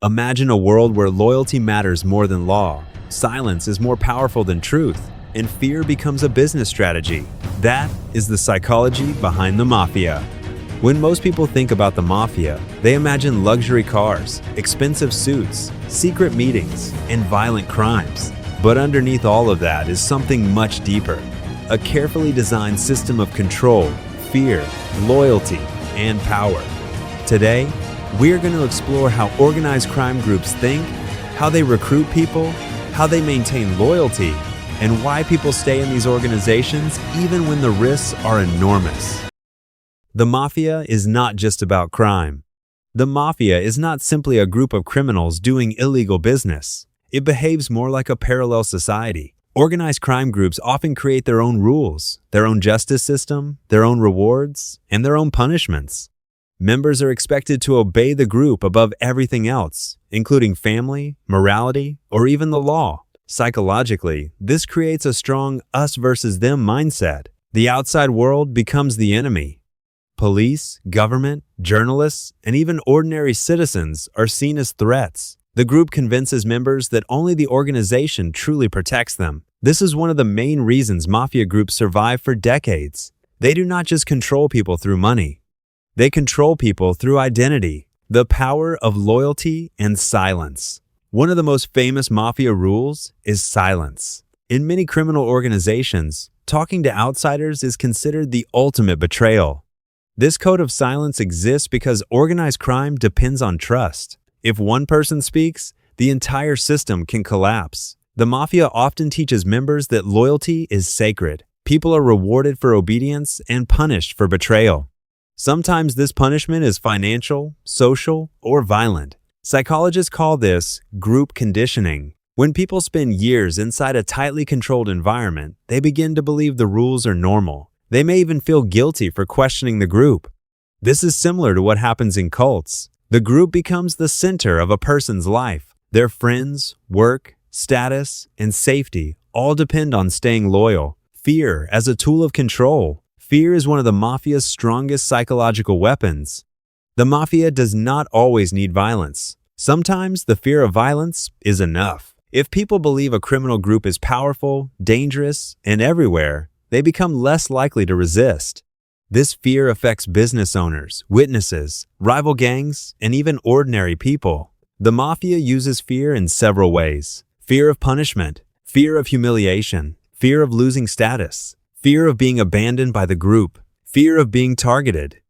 Imagine a world where loyalty matters more than law, silence is more powerful than truth, and fear becomes a business strategy. That is the psychology behind the Mafia. When most people think about the Mafia, they imagine luxury cars, expensive suits, secret meetings, and violent crimes. But underneath all of that is something much deeper. A carefully designed system of control, fear, loyalty, and power. Today, we're going to explore how organized crime groups think, how they recruit people, how they maintain loyalty, and why people stay in these organizations even when the risks are enormous. The Mafia is not just about crime. The Mafia is not simply a group of criminals doing illegal business. It behaves more like a parallel society. Organized crime groups often create their own rules, their own justice system, their own rewards, and their own punishments. Members are expected to obey the group above everything else, including family, morality, or even the law. Psychologically, this creates a strong us versus them mindset. The outside world becomes the enemy. Police, government, journalists, and even ordinary citizens are seen as threats. The group convinces members that only the organization truly protects them. This is one of the main reasons mafia groups survive for decades. They do not just control people through money. They control people through identity, the power of loyalty and silence. One of the most famous mafia rules is silence. In many criminal organizations, talking to outsiders is considered the ultimate betrayal. This code of silence exists because organized crime depends on trust. If one person speaks, the entire system can collapse. The Mafia often teaches members that loyalty is sacred. People are rewarded for obedience and punished for betrayal. Sometimes this punishment is financial, social, or violent. Psychologists call this group conditioning. When people spend years inside a tightly controlled environment, they begin to believe the rules are normal. They may even feel guilty for questioning the group. This is similar to what happens in cults. The group becomes the center of a person's life. Their friends, work, status, and safety all depend on staying loyal. Fear as a tool of control. Fear is one of the Mafia's strongest psychological weapons. The Mafia does not always need violence. Sometimes the fear of violence is enough. If people believe a criminal group is powerful, dangerous, and everywhere, they become less likely to resist. This fear affects business owners, witnesses, rival gangs, and even ordinary people. The Mafia uses fear in several ways. Fear of punishment, fear of humiliation, fear of losing status, fear of being abandoned by the group, fear of being targeted.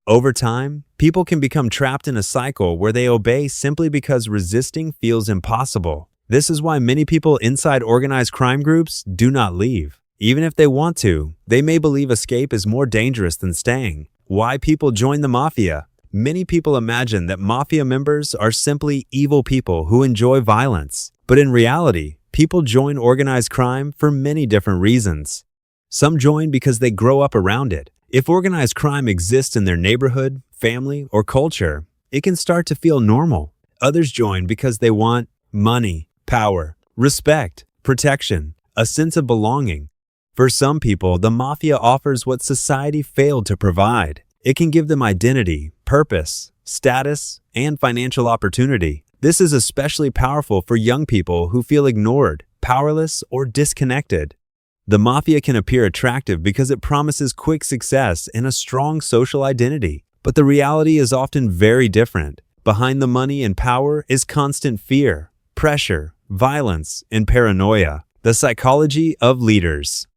Over time, people can become trapped in a cycle where they obey simply because resisting feels impossible. This is why many people inside organized crime groups do not leave. Even if they want to, they may believe escape is more dangerous than staying. Why people join the Mafia? Many people imagine that Mafia members are simply evil people who enjoy violence. But in reality, people join organized crime for many different reasons. Some join because they grow up around it. If organized crime exists in their neighborhood, family, or culture, it can start to feel normal. Others join because they want money, power, respect, protection, a sense of belonging. For some people, the Mafia offers what society failed to provide. It can give them identity, purpose, status, and financial opportunity. This is especially powerful for young people who feel ignored, powerless, or disconnected. The Mafia can appear attractive because it promises quick success and a strong social identity. But the reality is often very different. Behind the money and power is constant fear, pressure, violence, and paranoia. The psychology of leaders.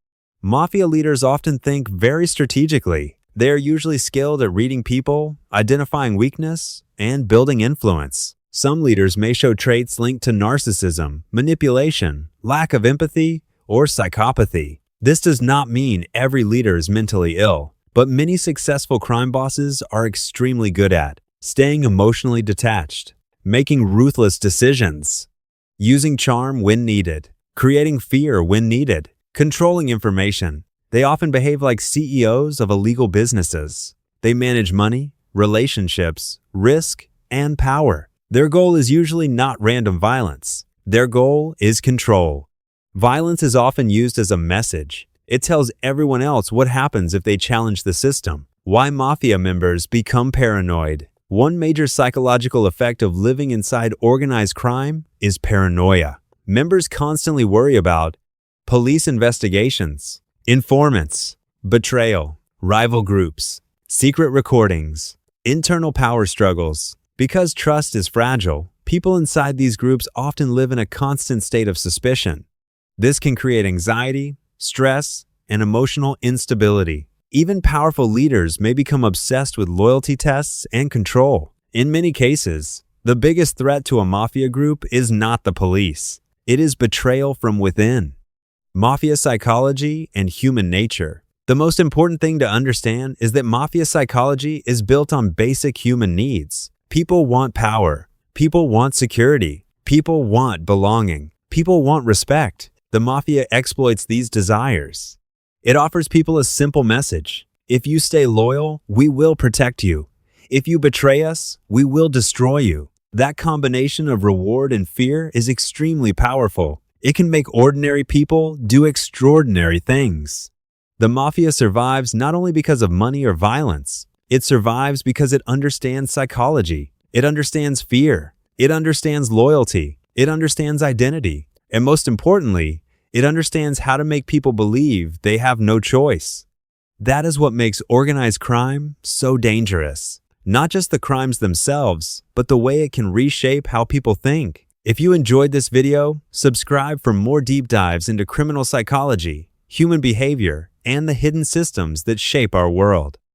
Mafia leaders often think very strategically. They are usually skilled at reading people, identifying weakness, and building influence. Some leaders may show traits linked to narcissism, manipulation, lack of empathy, or psychopathy. This does not mean every leader is mentally ill, but many successful crime bosses are extremely good at staying emotionally detached, making ruthless decisions, using charm when needed, creating fear when needed, controlling information. They often behave like CEOs of illegal businesses. They manage money, relationships, risk, and power. Their goal is usually not random violence. Their goal is control. Violence is often used as a message. It tells everyone else what happens if they challenge the system, why Mafia members become paranoid, One major psychological effect of living inside organized crime is paranoia. Members constantly worry about police investigations, informants, betrayal, rival groups, secret recordings, internal power struggles. Because trust is fragile, people inside these groups often live in a constant state of suspicion. This can create anxiety, stress, and emotional instability. Even powerful leaders may become obsessed with loyalty tests and control. In many cases, the biggest threat to a mafia group is not the police. It is betrayal from within. Mafia psychology and human nature. The most important thing to understand is that mafia psychology is built on basic human needs. People want power. People want security. People want belonging. People want respect. The mafia exploits these desires. It offers people a simple message. If you stay loyal, we will protect you. If you betray us, we will destroy you. That combination of reward and fear is extremely powerful. It can make ordinary people do extraordinary things. The mafia survives not only because of money or violence. It survives because it understands psychology. It understands fear. It understands loyalty. It understands identity. And most importantly, it understands how to make people believe they have no choice. That is what makes organized crime so dangerous. Not just the crimes themselves, but the way it can reshape how people think. If you enjoyed this video, subscribe for more deep dives into criminal psychology, human behavior, and the hidden systems that shape our world.